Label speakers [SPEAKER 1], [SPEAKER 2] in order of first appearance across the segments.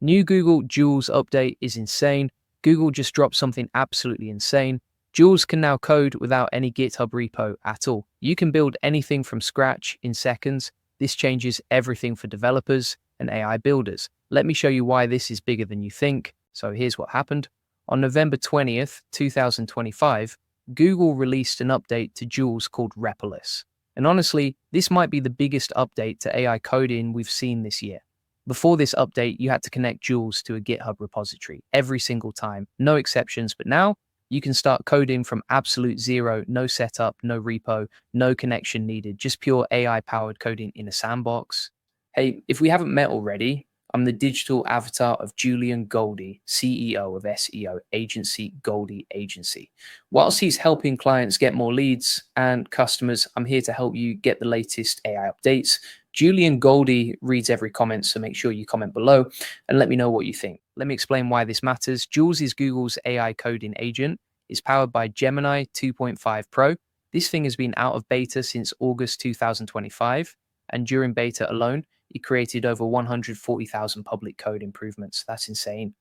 [SPEAKER 1] New Google Jules update is insane. Google just dropped something absolutely insane. Jules can now code without any GitHub repo at all. You can build anything from scratch in seconds. This changes everything for developers and AI builders. Let me show you why this is bigger than you think. So here's what happened. On November 20th, 2025, Google released an update to Jules called Repoless. And honestly, this might be the biggest update to AI coding we've seen this year. Before this update, you had to connect Jules to a GitHub repository every single time, no exceptions, but now you can start coding from absolute zero, no setup, no repo, no connection needed, just pure AI-powered coding in a sandbox. Hey, if we haven't met already, I'm the digital avatar of Julian Goldie, CEO of SEO agency Goldie Agency. Whilst he's helping clients get more leads and customers, I'm here to help you get the latest AI updates. Julian Goldie reads every comment, so make sure you comment below and let me know what you think. Let me explain why this matters. Jules is Google's AI coding agent. It's powered by Gemini 2.5 Pro. This thing has been out of beta since August 2025, and during beta alone, it created over 140,000 public code improvements. That's insane.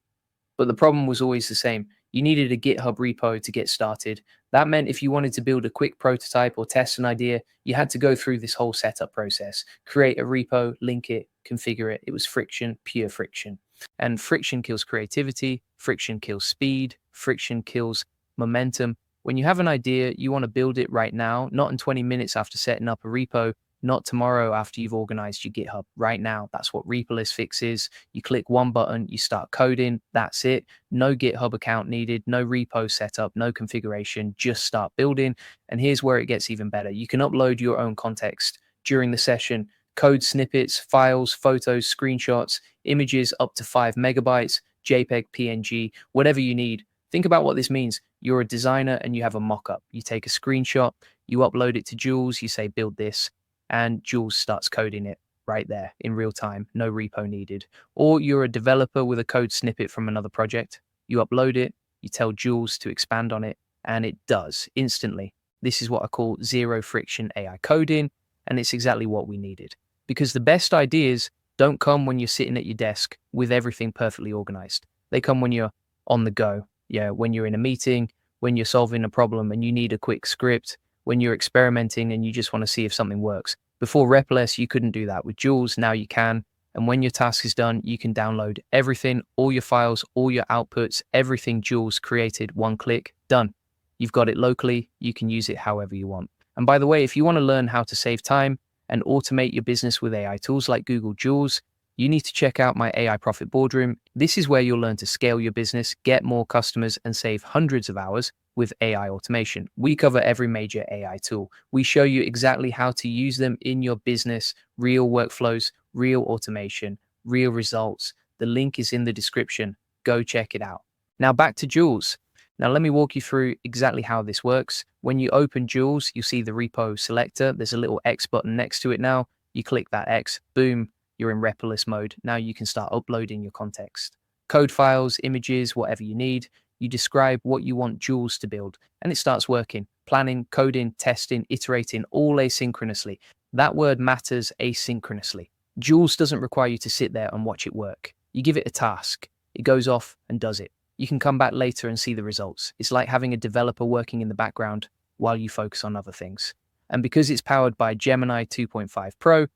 [SPEAKER 1] But the problem was always the same. You needed a GitHub repo to get started. That meant if you wanted to build a quick prototype or test an idea, you had to go through this whole setup process, create a repo, link it, configure it. It was friction, pure friction. And friction kills creativity, friction kills speed, friction kills momentum. When you have an idea, you want to build it right now, not in 20 minutes after setting up a repo, not tomorrow after you've organized your GitHub. Right now, that's what Repoless fixes. You click one button, you start coding, that's it. No GitHub account needed, no repo setup, no configuration, just start building. And here's where it gets even better. You can upload your own context during the session, code snippets, files, photos, screenshots, images up to 5 megabytes, JPEG, PNG, whatever you need. Think about what this means. You're a designer and you have a mock-up. You take a screenshot, you upload it to Jules, you say, build this, and Jules starts coding it right there in real time, no repo needed. Or you're a developer with a code snippet from another project. You upload it, you tell Jules to expand on it, and it does instantly. This is what I call zero friction AI coding, and it's exactly what we needed. Because the best ideas don't come when you're sitting at your desk with everything perfectly organized. They come when you're on the go. Yeah, when you're in a meeting, when you're solving a problem and you need a quick script, when you're experimenting and you just want to see if something works. Before Repoless, you couldn't do that. With Jules, now you can. And when your task is done, you can download everything, all your files, all your outputs, everything Jules created, one click, done. You've got it locally. You can use it however you want. And by the way, if you want to learn how to save time and automate your business with AI tools like Google Jules, you need to check out my AI Profit Boardroom. This is where you'll learn to scale your business, get more customers, and save hundreds of hours with AI automation. We cover every major AI tool. We show you exactly how to use them in your business, real workflows, real automation, real results. The link is in the description. Go check it out. Now back to Jules. Now let me walk you through exactly how this works. When you open Jules, you'll see the repo selector. There's a little X button next to it now. You click that X, boom, you're in Repoless mode. Now you can start uploading your context. Code files, images, whatever you need. You describe what you want Jules to build, and it starts working. Planning, coding, testing, iterating, all asynchronously. That word matters, asynchronously. Jules doesn't require you to sit there and watch it work. You give it a task. It goes off and does it. You can come back later and see the results. It's like having a developer working in the background while you focus on other things. And because it's powered by Gemini 2.5 Pro,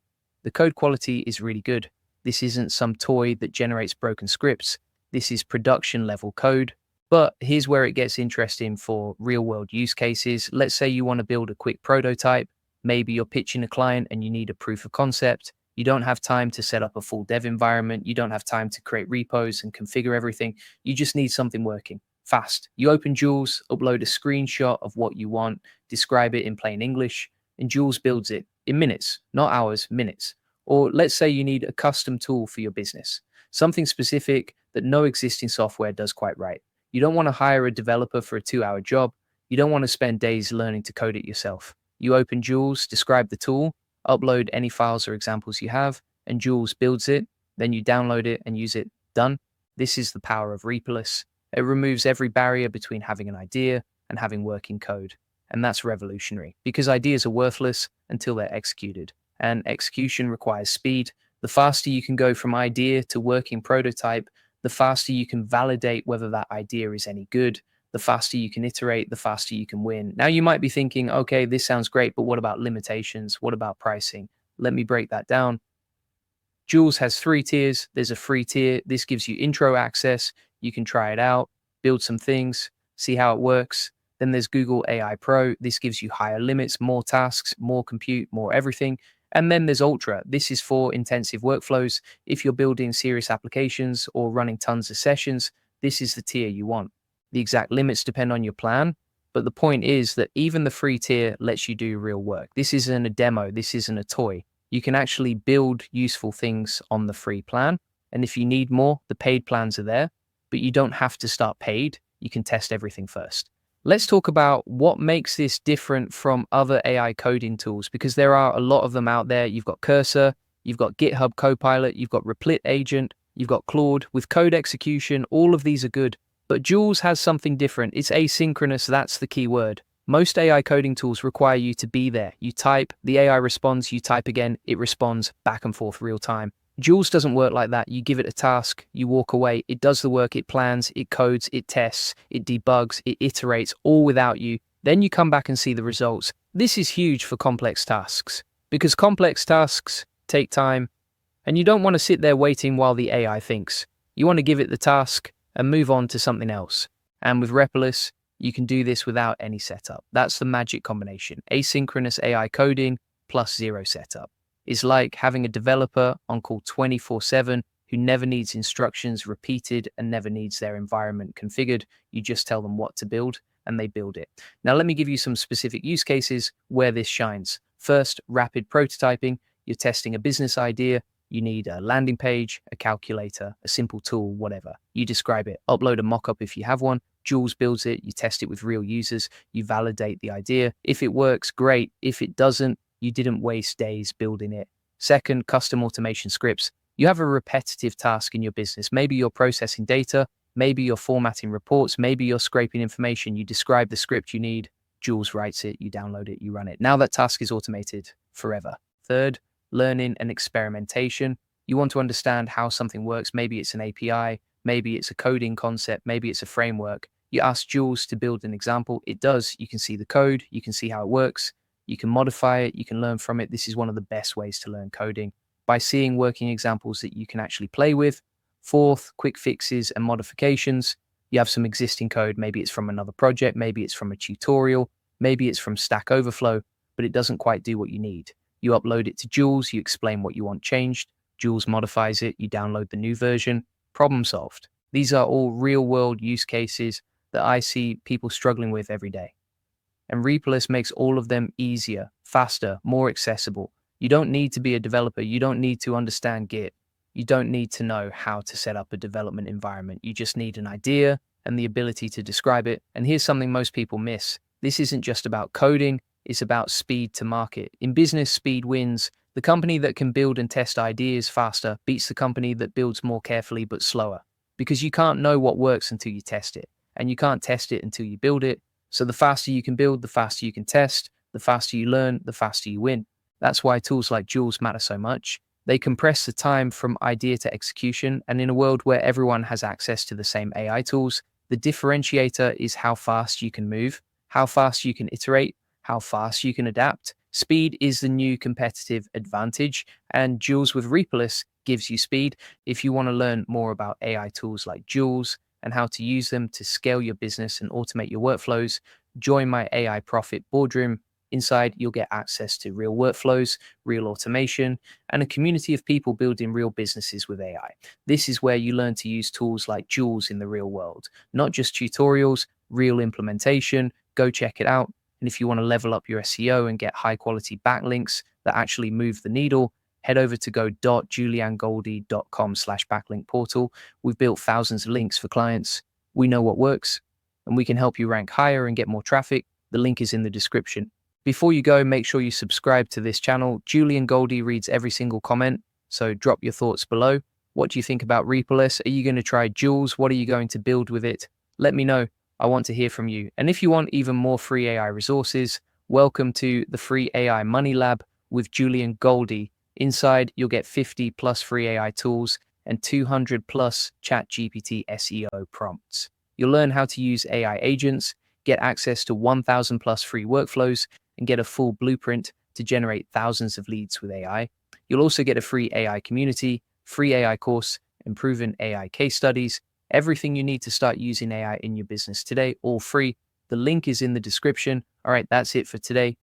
[SPEAKER 1] the code quality is really good. This isn't some toy that generates broken scripts. This is production level code. But here's where it gets interesting for real world use cases. Let's say you want to build a quick prototype. Maybe you're pitching a client and you need a proof of concept. You don't have time to set up a full dev environment. You don't have time to create repos and configure everything. You just need something working fast. You open Jules, upload a screenshot of what you want, describe it in plain English, and Jules builds it in minutes, not hours, minutes. Or let's say you need a custom tool for your business, something specific that no existing software does quite right. You don't want to hire a developer for a 2-hour job. You don't want to spend days learning to code it yourself. You open Jules, describe the tool, upload any files or examples you have, and Jules builds it. Then you download it and use it. Done. This is the power of Repoless. It removes every barrier between having an idea and having working code. And that's revolutionary because ideas are worthless until they're executed. And execution requires speed, The faster you can go from idea to working prototype, the faster you can validate whether that idea is any good, the faster you can iterate, the faster you can win. Now, you might be thinking, okay, this sounds great, but what about limitations? What about pricing? Let me break that down. Jules has 3 tiers. There's a free tier. This gives you intro access. You can try it out, build some things, see how it works. Then there's Google AI Pro. This gives you higher limits, more tasks, more compute, more everything. And then there's Ultra. This is for intensive workflows. If you're building serious applications or running tons of sessions, this is the tier you want. The exact limits depend on your plan, but the point is that even the free tier lets you do real work. This isn't a demo. This isn't a toy. You can actually build useful things on the free plan. And if you need more, the paid plans are there, but you don't have to start paid. You can test everything first. Let's talk about what makes this different from other AI coding tools, because there are a lot of them out there. You've got Cursor, you've got GitHub Copilot, you've got Replous Agent, you've got Claude. With code execution, all of these are good, but Jules has something different. It's asynchronous, that's the key word. Most AI coding tools require you to be there. You type, the AI responds, you type again, it responds back and forth real time. Jules doesn't work like that. You give it a task, you walk away, it does the work, it plans, it codes, it tests, it debugs, it iterates, all without you. Then you come back and see the results. This is huge for complex tasks, because complex tasks take time, and you don't want to sit there waiting while the AI thinks. You want to give it the task and move on to something else. And with Repoless, you can do this without any setup. That's the magic combination. Asynchronous AI coding plus zero setup. It's like having a developer on call 24/7 who never needs instructions repeated and never needs their environment configured. You just tell them what to build and they build it. Now, let me give you some specific use cases where this shines. First, rapid prototyping. You're testing a business idea. You need a landing page, a calculator, a simple tool, whatever. You describe it. Upload a mockup if you have one. Jules builds it. You test it with real users. You validate the idea. If it works, great. If it doesn't, you didn't waste days building it. Second, custom automation scripts. You have a repetitive task in your business. Maybe you're processing data. Maybe you're formatting reports. Maybe you're scraping information. You describe the script you need. Jules writes it. You download it. You run it. Now that task is automated forever. Third, learning and experimentation. You want to understand how something works. Maybe it's an API. Maybe it's a coding concept. Maybe it's a framework. You ask Jules to build an example. It does. You can see the code. You can see how it works. You can modify it. You can learn from it. This is one of the best ways to learn coding, by seeing working examples that you can actually play with. Fourth, quick fixes and modifications. You have some existing code. Maybe it's from another project. Maybe it's from a tutorial. Maybe it's from Stack Overflow, but it doesn't quite do what you need. You upload it to Jules. You explain what you want changed. Jules modifies it. You download the new version. Problem solved. These are all real-world use cases that I see people struggling with every day. And Repoless makes all of them easier, faster, more accessible. You don't need to be a developer. You don't need to understand Git. You don't need to know how to set up a development environment. You just need an idea and the ability to describe it. And here's something most people miss. This isn't just about coding. It's about speed to market. In business, speed wins. The company that can build and test ideas faster beats the company that builds more carefully but slower. Because you can't know what works until you test it. And you can't test it until you build it. So the faster you can build, the faster you can test, the faster you learn, the faster you win. That's why tools like Jules matter so much. They compress the time from idea to execution, and in a world where everyone has access to the same AI tools, the differentiator is how fast you can move, how fast you can iterate, how fast you can adapt. Speed is the new competitive advantage, and Jules with Repoless gives you speed. If you want to learn more about AI tools like Jules and how to use them to scale your business and automate your workflows, join my AI Profit Boardroom. Inside, you'll get access to real workflows, real automation, and a community of people building real businesses with AI. This is where you learn to use tools like Jules in the real world, not just tutorials, real implementation. Go check it out. And if you want to level up your SEO and get high quality backlinks that actually move the needle, head over to go.juliangoldie.com/backlink portal. We've built thousands of links for clients. We know what works, and we can help you rank higher and get more traffic. The link is in the description. Before you go, make sure you subscribe to this channel. Julian Goldie reads every single comment, so drop your thoughts below. What do you think about Repoless? Are you going to try Jules? What are you going to build with it? Let me know. I want to hear from you. And if you want even more free AI resources, welcome to the Free AI Money Lab with Julian Goldie. Inside, you'll get 50 plus free AI tools and 200 plus ChatGPT SEO prompts. You'll learn how to use AI agents, get access to 1,000 plus free workflows, and get a full blueprint to generate thousands of leads with AI. You'll also get a free AI community, free AI course, and proven AI case studies. Everything you need to start using AI in your business today, all free. The link is in the description. All right, that's it for today.